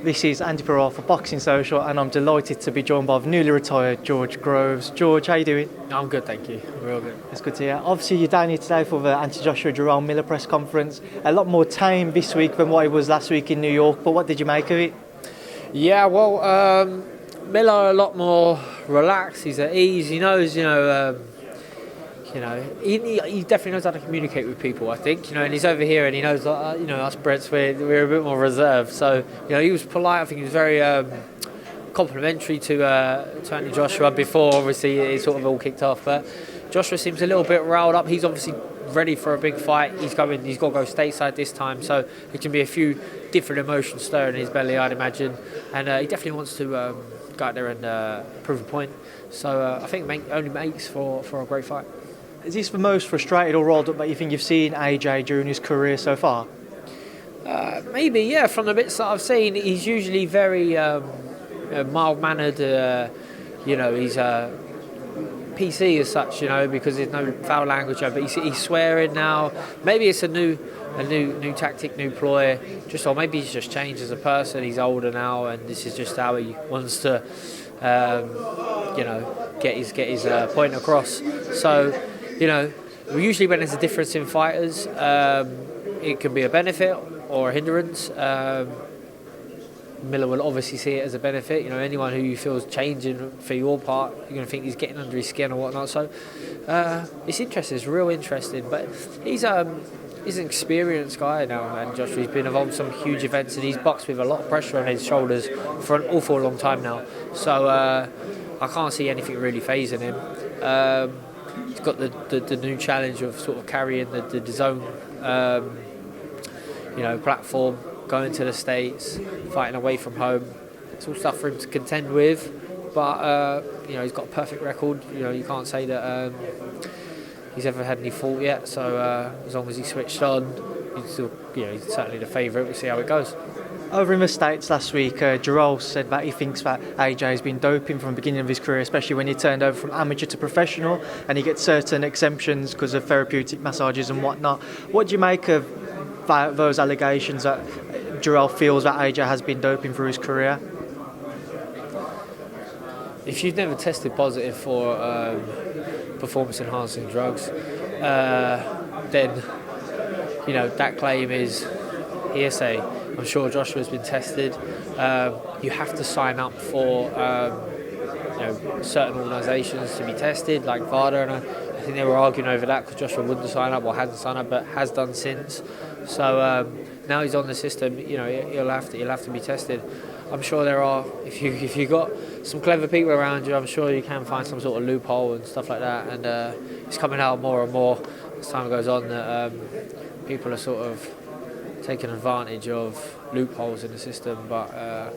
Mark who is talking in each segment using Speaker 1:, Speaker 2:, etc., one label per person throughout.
Speaker 1: This is Andy Purewal for Boxing Social, and I'm delighted to be joined by the newly retired George Groves. George, how you doing?
Speaker 2: I'm good, thank you. Real good.
Speaker 1: It's good to hear. Obviously, you're down here today for the anti-Joshua Jerome Miller press conference. A lot more tame this week than what it was last week in New York, but what did you make of it?
Speaker 2: Yeah, well, Miller a lot more relaxed. He's at ease. He knows, he definitely knows how to communicate with people, I think, and he's over here and he knows, us Brits, we're a bit more reserved. So, he was polite. I think he was very complimentary to Anthony Joshua before, obviously, it sort of all kicked off. But Joshua seems a little bit riled up. He's obviously ready for a big fight. He's got to go stateside this time, so there can be a few different emotions stirring in his belly, I'd imagine. And he definitely wants to go out there and prove a point. So I think only makes for a great fight.
Speaker 1: Is this the most frustrated or riled up that you think you've seen AJ during his career so far?
Speaker 2: Maybe, yeah. From the bits that I've seen, he's usually very mild-mannered. He's PC as such, because there's no foul language. But he's swearing now. Maybe it's a new tactic, new ploy. Or maybe he's just changed as a person. He's older now, and this is just how he wants to, get his point across. So. Usually when there's a difference in fighters, it can be a benefit or a hindrance. Miller will obviously see it as a benefit. Anyone who you feel is changing for your part, you're going to think he's getting under his skin or whatnot. So it's interesting. It's real interesting. But he's an experienced guy now, and Joshua. He's been involved in some huge events, and he's boxed with a lot of pressure on his shoulders for an awful long time now. So I can't see anything really phasing him. He's got the new challenge of sort of carrying the DAZN platform, going to the States, fighting away from home. It's all stuff for him to contend with, but he's got a perfect record. You can't say that he's ever had any fault yet. So as long as he switched on, he's still, he's certainly the favourite. We'll see how it goes.
Speaker 1: Over in the States last week, Jarrell said that he thinks that AJ has been doping from the beginning of his career, especially when he turned over from amateur to professional, and he gets certain exemptions because of therapeutic massages and whatnot. What do you make of those allegations that Jarrell feels that AJ has been doping through his career?
Speaker 2: If you've never tested positive for performance-enhancing drugs, then that claim is hearsay. I'm sure Joshua's been tested. You have to sign up for certain organisations to be tested, like VADA, and I think they were arguing over that because Joshua wouldn't sign up or hasn't signed up, but has done since. So now he's on the system. He'll have to be tested. I'm sure there are. If you got some clever people around you, I'm sure you can find some sort of loophole and stuff like that. And it's coming out more and more as time goes on that people are sort of taking advantage of loopholes in the system, but I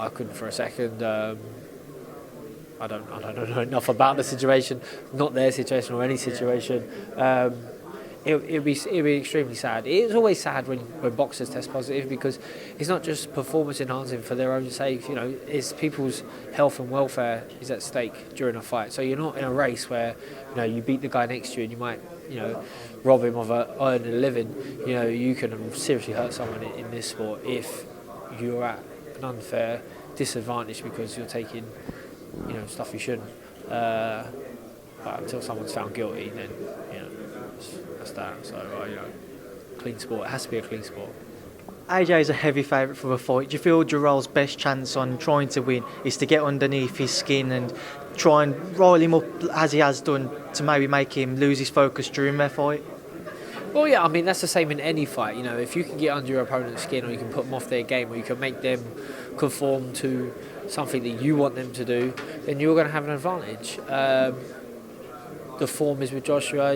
Speaker 2: couldn't for a second. I don't know enough about the situation, not their situation or any situation. It'd be extremely sad. It's always sad when boxers test positive because it's not just performance enhancing for their own sake. It's people's health and welfare is at stake during a fight. So you're not in a race where you beat the guy next to you and you might rob him of earning a living. You can seriously hurt someone in this sport if you're at an unfair disadvantage because you're taking stuff you shouldn't. But until someone's found guilty, then that's that. So clean sport. It has to be a clean sport.
Speaker 1: AJ is a heavy favourite for the fight. Do you feel Jarrell's best chance on trying to win is to get underneath his skin and try and rile him up as he has done to maybe make him lose his focus during their fight?
Speaker 2: Well, yeah, I mean, that's the same in any fight. If you can get under your opponent's skin or you can put them off their game or you can make them conform to something that you want them to do, then you're going to have an advantage. The form is with Joshua,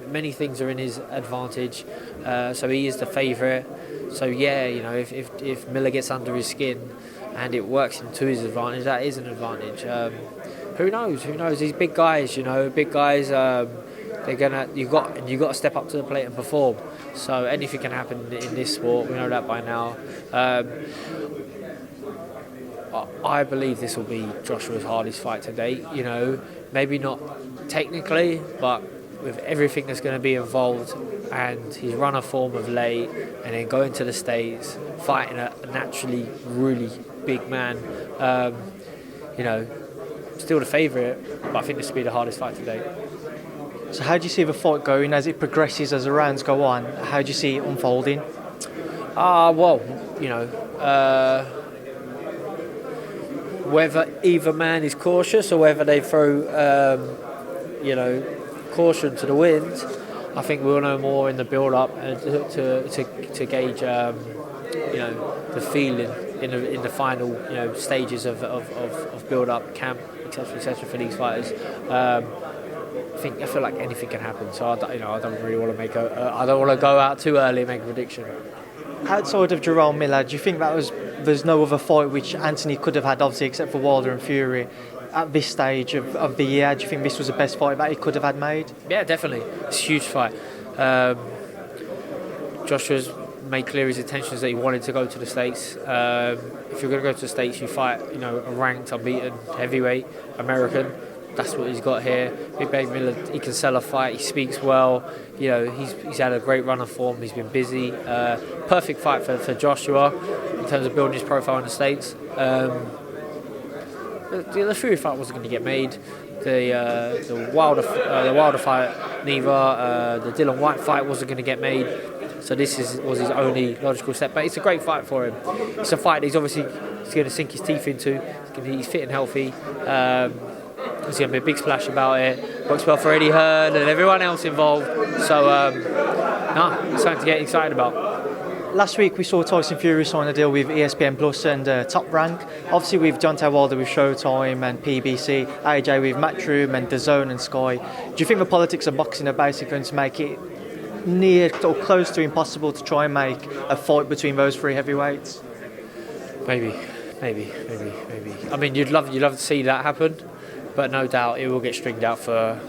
Speaker 2: many things are in his advantage, so he is the favourite. So yeah, if Miller gets under his skin and it works into his advantage, that is an advantage. Who knows? These big guys, you've got to step up to the plate and perform. So anything can happen in this sport. We know that by now. I believe this will be Joshua's hardest fight to date. Maybe not technically, but with everything that's going to be involved, and his runner form of late, and then going to the States, fighting a naturally really big man, still the favourite, but I think this will be the hardest fight to date.
Speaker 1: So how do you see the fight going as it progresses, as the rounds go on? How do you see it unfolding?
Speaker 2: Whether either man is cautious or whether they throw, caution to the wind, I think we'll know more in the build-up to gauge, the feeling in the final, stages of build-up, camp, etc., for these fighters. I feel like anything can happen, so I don't really want to I don't want to go out too early and make a prediction.
Speaker 1: Outside of Jarrell Miller, do you think there's no other fight which Anthony could have had, obviously, except for Wilder and Fury, at this stage of the year? Do you think this was the best fight that he could have had made?
Speaker 2: Yeah, definitely. It's a huge fight. Joshua's made clear his intentions that he wanted to go to the States. If you're going to go to the States, you fight, a ranked, unbeaten heavyweight American. That's what he's got here. Big Baby Miller, he can sell a fight. He speaks well. He's had a great run of form. He's been busy. Perfect fight for Joshua in terms of building his profile in the States. The Fury fight wasn't going to get made. The Wilder fight, neither. The Dylan White fight wasn't going to get made. So this was his only logical step. But it's a great fight for him. It's a fight he's obviously going to sink his teeth into. He's fit and healthy. There's going to be a big splash about it. Works well for Eddie Hearn and everyone else involved. So, it's something to get excited about.
Speaker 1: Last week we saw Tyson Fury sign a deal with ESPN Plus and Top Rank. Obviously with Deontay Wilder with Showtime and PBC, AJ with Matchroom and DAZN and Sky. Do you think the politics of boxing are basically going to make it near or close to impossible to try and make a fight between those three heavyweights?
Speaker 2: Maybe. I mean, you'd love to see that happen, but no doubt it will get stringed out for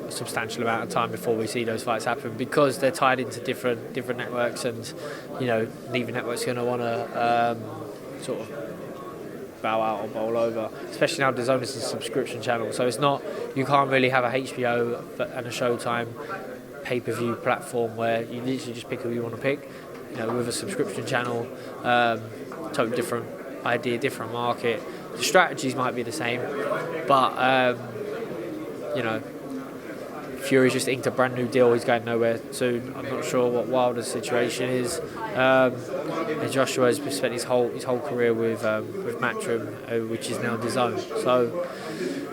Speaker 2: a substantial amount of time before we see those fights happen, because they're tied into different networks, and neither network's going to want to sort of bow out or bowl over, especially now DAZN is a subscription channel, so it's not, you can't really have a HBO and a Showtime pay-per-view platform where you literally just pick who you want to pick. With a subscription channel, totally different idea, different market. The strategies might be the same, but Fury's just inked a brand new deal. He's going nowhere soon. I'm not sure what Wilder's situation is. And Joshua has spent his whole career with Matchroom, which is now DAZN. So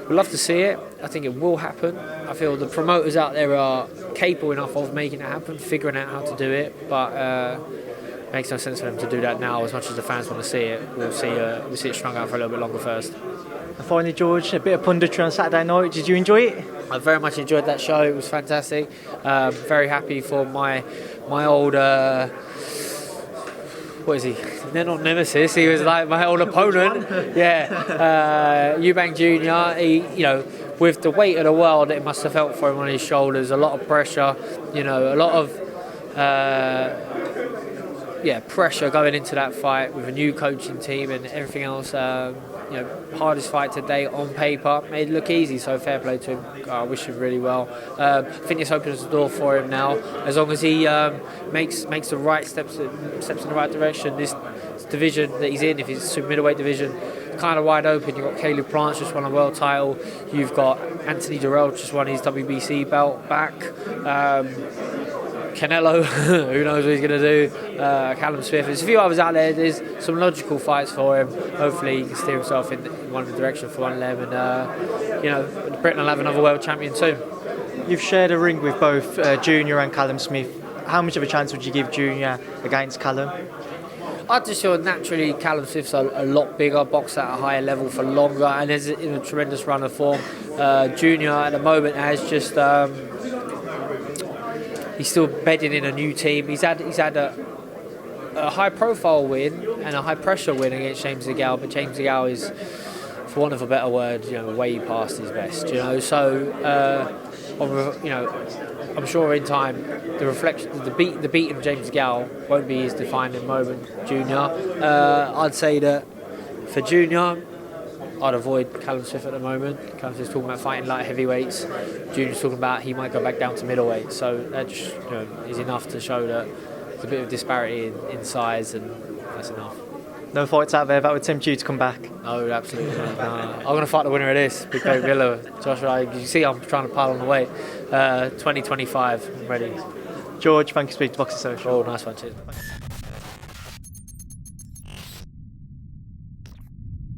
Speaker 2: we'd love to see it. I think it will happen. I feel the promoters out there are capable enough of making it happen, figuring out how to do it, but it makes no sense for them to do that now. As much as the fans want to see it, we'll see it strung out for a little bit longer first.
Speaker 1: And finally, George, a bit of punditry on Saturday night. Did you enjoy it?
Speaker 2: I very much enjoyed that show. It was fantastic. Very happy for my old what is he? They're not nemesis. He was like my old opponent. Yeah, Eubank Jr. He, with the weight of the world, it must have felt for him on his shoulders. A lot of pressure. A lot of pressure going into that fight with a new coaching team and everything else. Hardest fight today on paper. Made it look easy, so fair play to him. I wish him really well. I think this opens the door for him now. As long as he makes the right steps in the right direction. This division that he's in, if it's super middleweight division, kind of wide open. You've got Caleb Plant just won a world title. You've got Anthony Durrell just won his WBC belt back. Canelo, who knows what he's going to do. Callum Smith. There's a few others out there. There's some logical fights for him. Hopefully he can steer himself in one direction for one of them, and Britain will have another world champion soon.
Speaker 1: You've shared a ring with both Junior and Callum Smith. How much of a chance would you give Junior against Callum?
Speaker 2: I just feel naturally Callum Smith's a lot bigger, boxed at a higher level for longer, and is in a tremendous run of form. Junior at the moment has just he's still bedding in a new team. He's had a high-profile win and a high-pressure win against James DeGALE, but James DeGALE is, for want of a better word, way past his best. So, I'm sure in time the reflection, the beat of James DeGALE won't be his defining moment. Junior, I'd say that for Junior, I'd avoid Callum Smith at the moment. Callum Smith's talking about fighting light heavyweights. Junior's talking about he might go back down to middleweight. So that just is enough to show that there's a bit of disparity in size, and that's enough.
Speaker 1: No fights out there that would tempt you to come back?
Speaker 2: No, absolutely not. No. I'm going to fight the winner of this, Big Baby Villa. Joshua, you see I'm trying to pile on the weight. 2025, I'm ready.
Speaker 1: George, thank you for speaking to Boxing Social.
Speaker 2: Oh, nice one, cheers.